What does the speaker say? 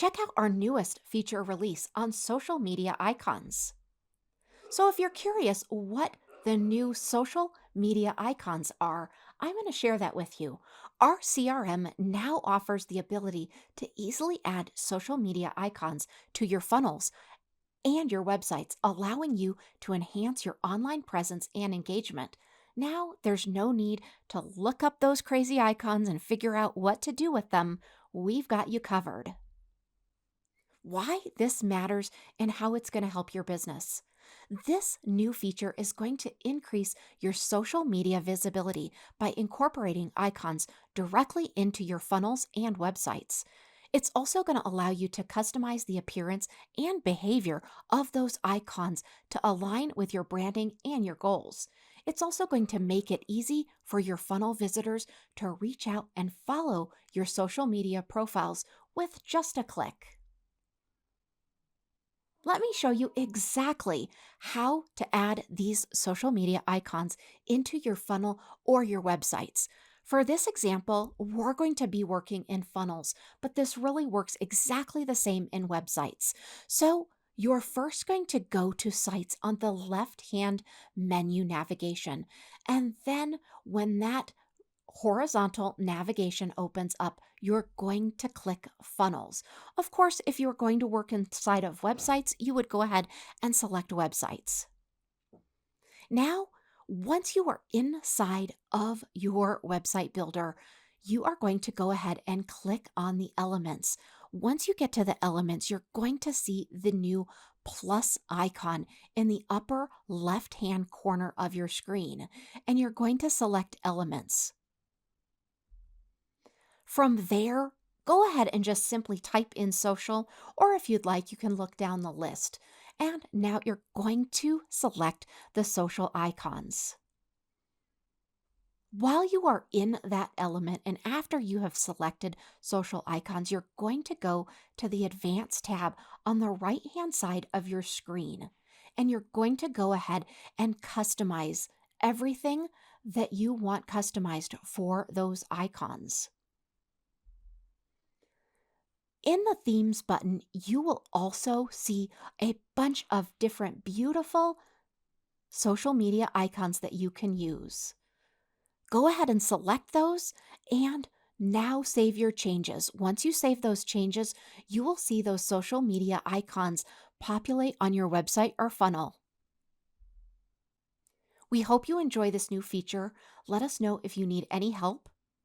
check out our newest feature release on social media icons. So, if you're curious what the new social media icons are, I'm going to share that with you. Our CRM now offers the ability to easily add social media icons to your funnels and your websites, allowing you to enhance your online presence and engagement. Now, there's no need to look up those crazy icons and figure out what to do with them. We've got you covered. Why this matters and how it's going to help your business. This new feature is going to increase your social media visibility by incorporating icons directly into your funnels and websites. It's also going to allow you to customize the appearance and behavior of those icons to align with your branding and your goals. It's also going to make it easy for your funnel visitors to reach out and follow your social media profiles with just a click. Let me show you exactly how to add these social media icons into your funnel or your websites. For this example, we're going to be working in funnels, but this really works exactly the same in websites. So you're first going to go to sites on the left-hand menu navigation. And then when that horizontal navigation opens up, you're going to click funnels. Of course, if you're going to work inside of websites, you would go ahead and select websites. Now, once you are inside of your website builder, you are going to go ahead and click on the elements. Once you get to the elements, you're going to see the new plus icon in the upper left-hand corner of your screen, and you're going to select elements. From there, go ahead and just simply type in social, or if you'd like, you can look down the list. And now you're going to select the social icons. While you are in that element and after you have selected social icons, you're going to go to the Advanced tab on the right-hand side of your screen. And you're going to go ahead and customize everything that you want customized for those icons. In the Themes button, you will also see a bunch of different beautiful social media icons that you can use. Go ahead and select those and now save your changes. Once you save those changes, you will see those social media icons populate on your website or funnel. We hope you enjoy this new feature. Let us know if you need any help.